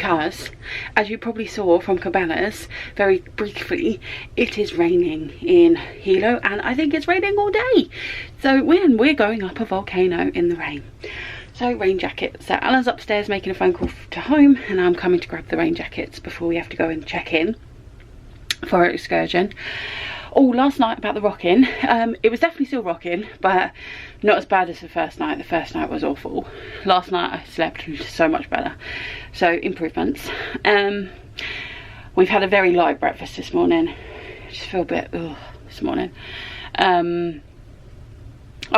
because, as you probably saw from Cabanas very briefly, it is raining in Hilo, and I think it's raining all day. So we're going up a volcano in the rain. So rain jackets. So Alan's upstairs making a phone call to home, and I'm coming to grab the rain jackets before we have to go and check in for our excursion. Oh, last night about the rocking, it was definitely still rocking, but not as bad as the first night. The first night was awful. Last night I slept so much better. So improvements. We've had a very light breakfast this morning. I just feel a bit this morning. I'll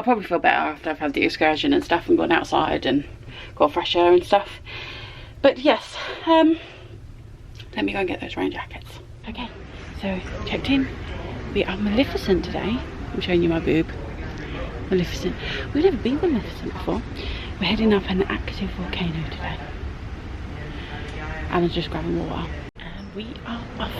probably feel better after I've had the excursion and stuff and gone outside and got fresh air and stuff. But yes, let me go and get those rain jackets. Okay, so checked in. We are Maleficent today. I'm showing you my boob. Maleficent. We've never been Maleficent before. We're heading up an active volcano today. Alan's just grabbing water. And we are off.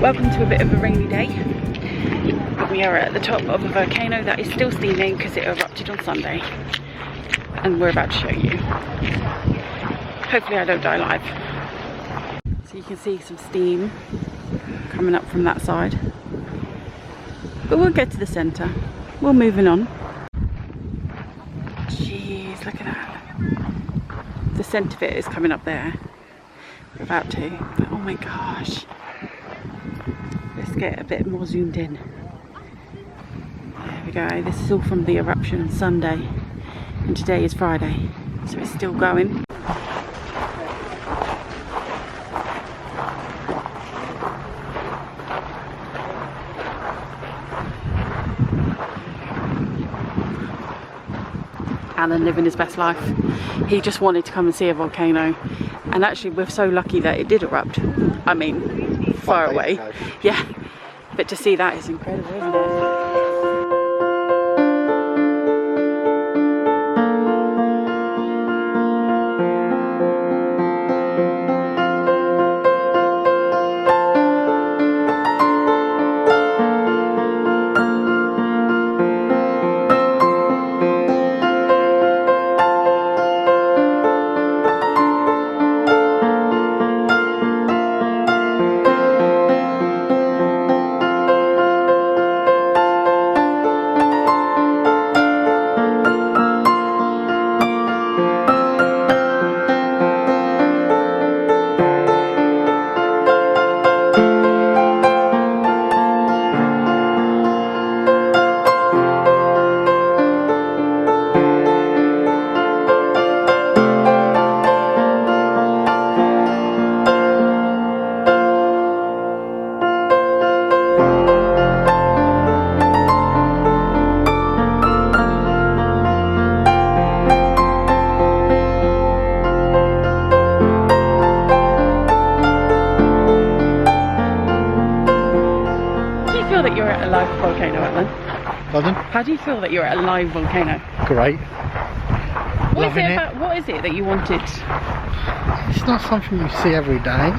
Welcome to a bit of a rainy day. We are at the top of a volcano that is still steaming because it erupted on Sunday, and we're about to show you. Hopefully I don't die live. So you can see some steam coming up from that side, but we'll get to the centre. We're moving on. Jeez, look at that. The centre of it is coming up there. We're about to, but oh my gosh. Let's get a bit more zoomed in. There we go. This is all from the eruption on Sunday, and today is Friday, so it's still going. Alan living his best life. He just wanted to come and see a volcano, and actually we're so lucky that it did erupt. I mean, far away. Yeah, but to see that is incredible, isn't it? That you're at a live volcano, Alan? Pardon? How do you feel that you're at a live volcano? Great. Loving it. What is it that you wanted? It's not something you see every day.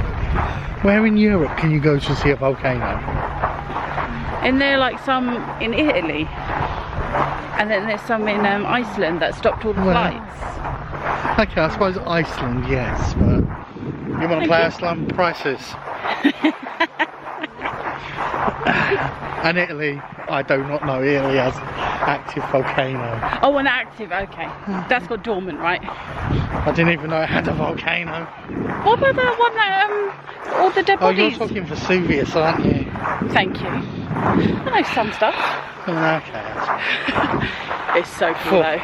Where in Europe can you go to see a volcano? Isn't there like some in Italy? And then there's some in Iceland that stopped all the flights. Okay, I suppose Iceland, yes, but you want to play Iceland prices? And Italy, I do not know. Italy has active volcano. Oh, an active, okay. That's got dormant, right? I didn't even know it had a volcano. What about that one that, all the dead Oh, bodies? you're talking Vesuvius, aren't you? Thank you. I know some stuff. Okay. It's so cool though.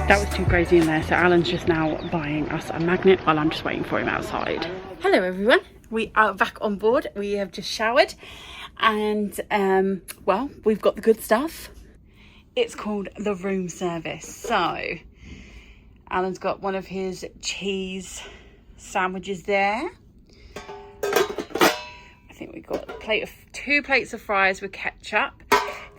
That was too crazy in there, so Alan's just now buying us a magnet while I'm just waiting for him outside. Hello everyone, we are back on board. We have just showered and well, we've got the good stuff. It's called the room service. So Alan's got one of his cheese sandwiches there. I think we've got two plates of fries with ketchup.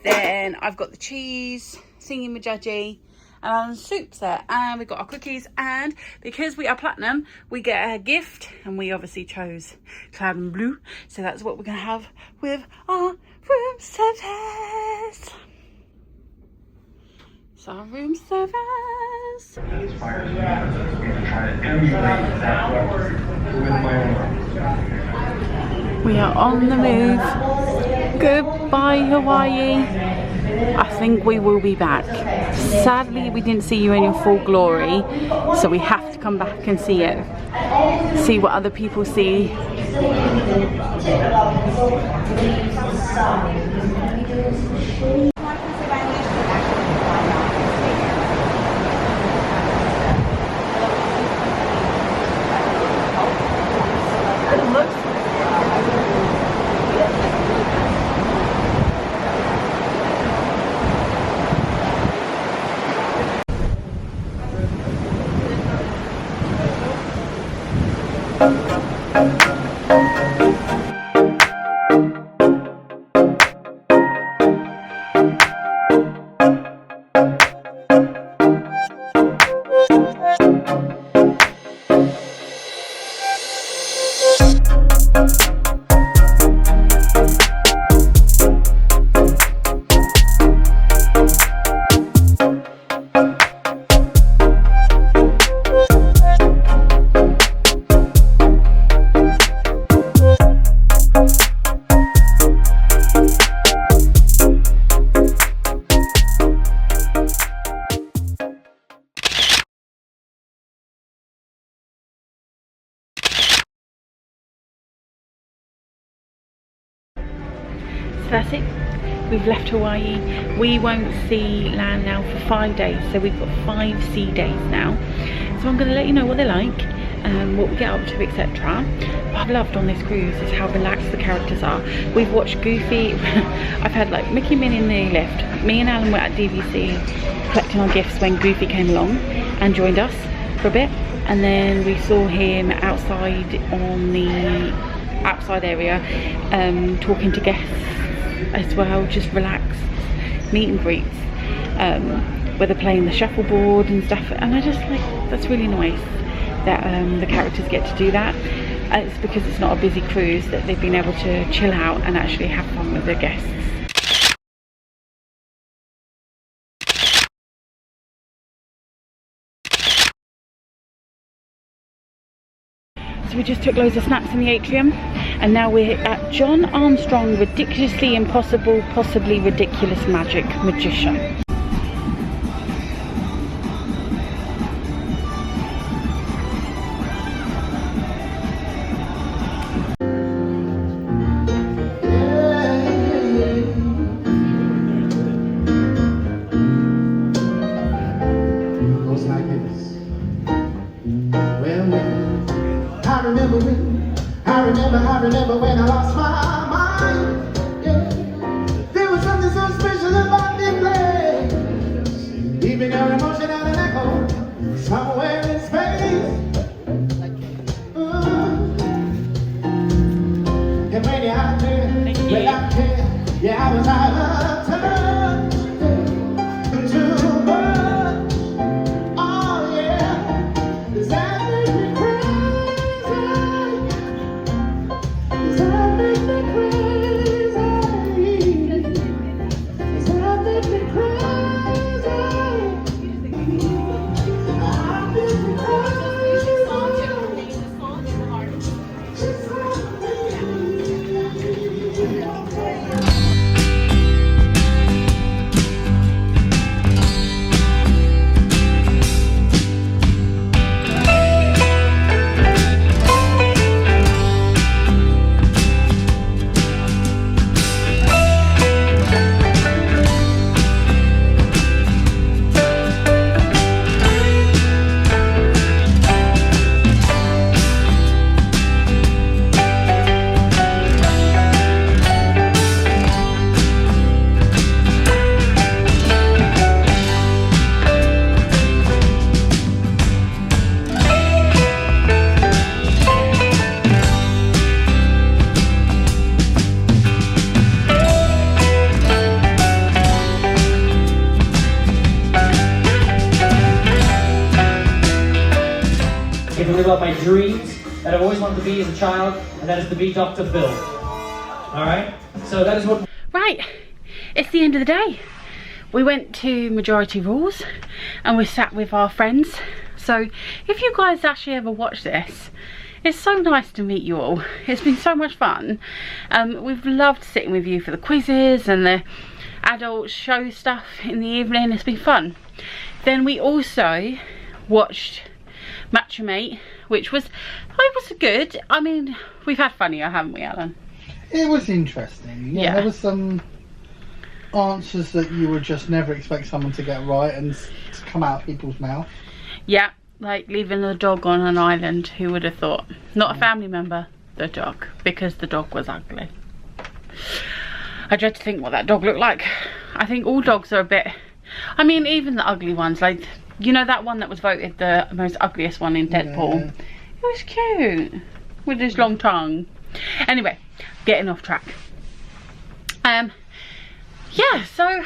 Then I've got the cheese thingy-majudgy and soups there, and we've got our cookies, and because we are platinum we get a gift, and we obviously chose cloud and blue, so that's what we're gonna have with our room service. So our room service. We are on the move. Goodbye Hawaii. I think we will be back. Sadly, we didn't see you in your full glory, so we have to come back and see it. See what other people see. So that's it, we've left Hawaii. We won't see land now for 5 days, so we've got 5 sea days now. So I'm going to let you know what they're like, what we get up to, etc. What I've loved on this cruise is how relaxed the characters are. We've watched Goofy. I've had like Mickey and Minnie in the lift. Me and Alan were at DVC collecting our gifts when Goofy came along and joined us. for a bit, and then we saw him outside on the outside area, talking to guests as well, just relaxed meet and greets, where they're playing the shuffleboard and stuff, and I just like, that's really nice that the characters get to do that. It's because it's not a busy cruise that they've been able to chill out and actually have fun with their guests. So we just took loads of snacks in the atrium, and now we're at John Armstrong Ridiculously Impossible Possibly Ridiculous Magic Magician. I remember when I lost my mind. Yeah. There was something so special about this place. Even your emotion and an echo somewhere in space. And when you're out there, without care, yeah, I was out of touch. Too much. Oh yeah, does that make me crazy? Does that make me crazy? Does that make me crazy? I've been crazy. To live out my dreams that I've always wanted to be as a child, and that is to be Dr. Phil. Alright? So that is what... Right, it's the end of the day. We went to Majority Rules and we sat with our friends. So if you guys actually ever watch this, it's so nice to meet you all. It's been so much fun. We've loved sitting with you for the quizzes and the adult show stuff in the evening. It's been fun. Then we also watched Matrimate, which was good. I mean, we've had funnier, haven't we, Alan? It was interesting. Yeah, there were some answers that you would just never expect someone to get right and to come out of people's mouth. Yeah, like leaving the dog on an island. Who would have thought? Not a family member, the dog, because the dog was ugly. I dread to think what that dog looked like. I think all dogs are a bit, I mean, even the ugly ones, like, you know that one that was voted the most ugliest one in Deadpool? Yeah. It was cute, with his long tongue. Anyway, getting off track. Yeah, so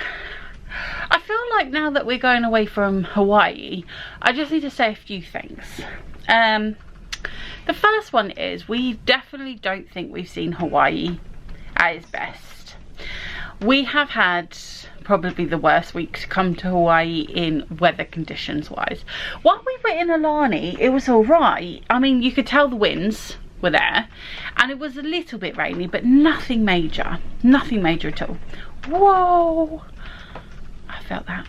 I feel like now that we're going away from Hawaii, I just need to say a few things. The first one is, we definitely don't think we've seen Hawaii at its best. We have had probably the worst week to come to Hawaii in weather conditions wise. While we were in Alani, it was all right. I mean, you could tell the winds were there and it was a little bit rainy, but nothing major at all. Whoa, I felt that.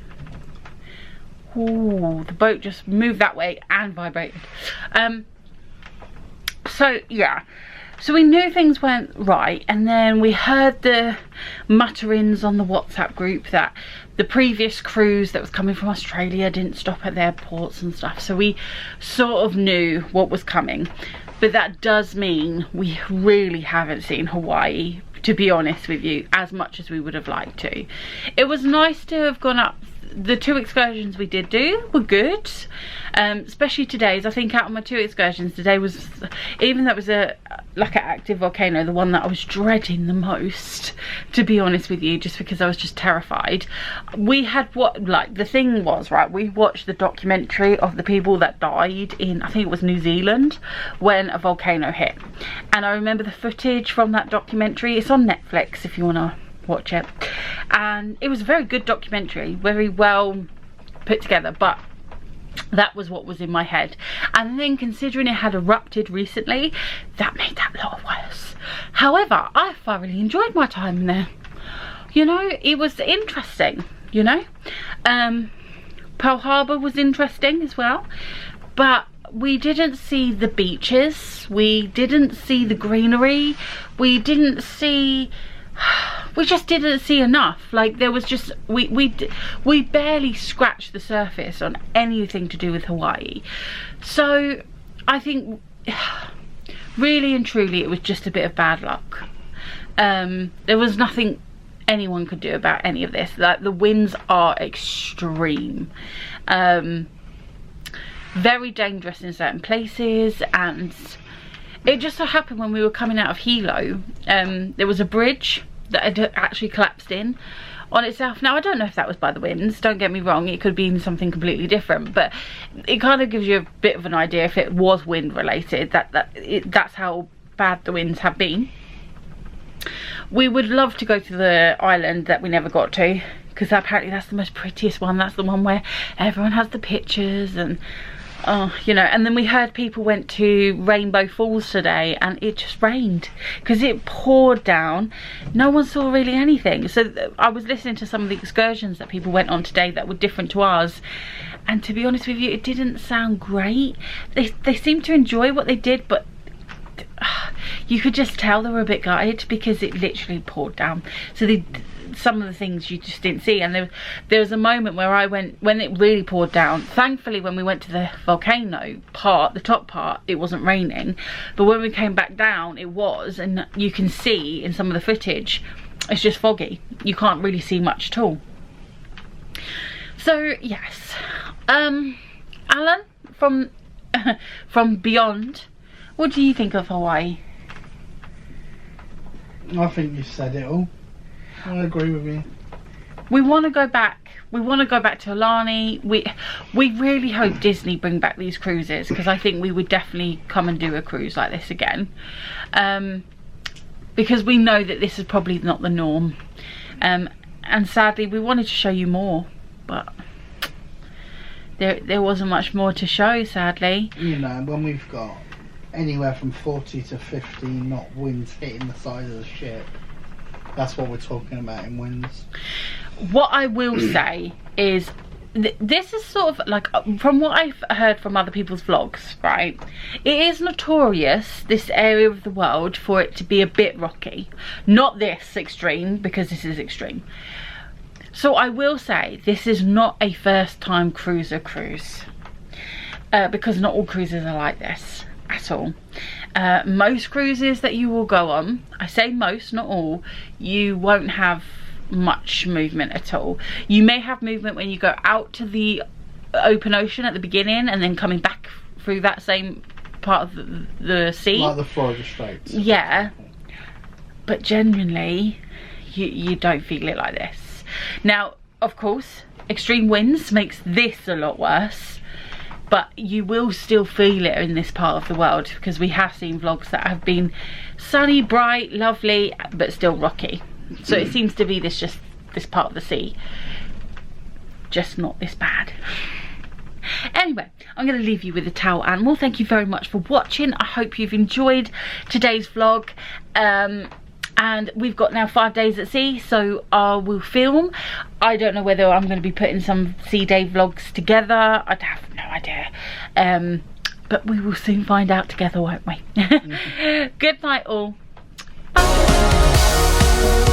Ooh, the boat just moved that way and vibrated. So yeah, so we knew things weren't right, and then we heard the mutterings on the WhatsApp group that the previous cruise that was coming from Australia didn't stop at their ports and stuff, so we sort of knew what was coming. But that does mean we really haven't seen Hawaii, to be honest with you, as much as we would have liked to. It was nice to have gone up the 2 excursions we did do were good, especially today's. I think out of my 2 excursions, today was, even though it was like an active volcano, the one that I was dreading the most, to be honest with you, just because I was just terrified. We had the thing was, right, we watched the documentary of the people that died in, I think it was New Zealand, when a volcano hit. And I remember the footage from that documentary. It's on Netflix if you want to watch it, and it was a very good documentary, very well put together, but that was what was in my head. And then considering it had erupted recently, that made that a lot worse. However, I thoroughly enjoyed my time there. You know, it was interesting, you know. Pearl Harbor was interesting as well, but we didn't see the beaches, we didn't see the greenery, we just didn't see enough. Like, there was just, we barely scratched the surface on anything to do with Hawaii. So I think really and truly it was just a bit of bad luck. There was nothing anyone could do about any of this. Like, the winds are extreme, very dangerous in certain places, and it just so happened when we were coming out of Hilo, there was a bridge that had actually collapsed in on itself. Now, I don't know if that was by the winds, don't get me wrong, it could be something completely different, but it kind of gives you a bit of an idea if it was wind related, that's how bad the winds have been. We would love to go to the island that we never got to, because apparently that's the most prettiest one. That's the one where everyone has the pictures and you know. And then we heard people went to Rainbow Falls today and it just rained because it poured down. No one saw really anything. So I was listening to some of the excursions that people went on today that were different to ours, and to be honest with you, it didn't sound great. They seemed to enjoy what they did, but you could just tell they were a bit gutted because it literally poured down. So some of the things you just didn't see. And there was a moment where I went, when it really poured down, thankfully when we went to the volcano part, the top part, it wasn't raining, but when we came back down it was, and you can see in some of the footage it's just foggy, you can't really see much at all. So yes, Allun, from beyond, what do you think of Hawaii? I think you said it all. I agree with you. We want to go back. We want to go back to Allun. We really hope Disney bring back these cruises, because I think we would definitely come and do a cruise like this again. Because we know that this is probably not the norm. And sadly, we wanted to show you more, but there wasn't much more to show, sadly. You know, when we've got anywhere from 40 to 50 knot winds hitting the side of the ship, that's what we're talking about in winds. What I will say is, this is sort of like, from what I've heard from other people's vlogs, right, it is notorious, this area of the world, for it to be a bit rocky. Not this extreme, because this is extreme. So I will say, this is not a first time cruiser cruise, because not all cruises are like this at all. Most cruises that you will go on, I say most, not all, you won't have much movement at all. You may have movement when you go out to the open ocean at the beginning and then coming back through that same part of the sea, like the Florida Straits. Yeah, but genuinely you don't feel it like this. Now, of course, extreme winds makes this a lot worse, but you will still feel it in this part of the world, because we have seen vlogs that have been sunny, bright, lovely, but still rocky. So it seems to be this part of the sea, just not this bad. Anyway, I'm going to leave you with the towel animal. Thank you very much for watching. I hope you've enjoyed today's vlog. And we've got now 5 days at sea, so we'll film. I don't know whether I'm going to be putting some sea day vlogs together. I have no idea. But we will soon find out together, won't we? Good night all. Bye.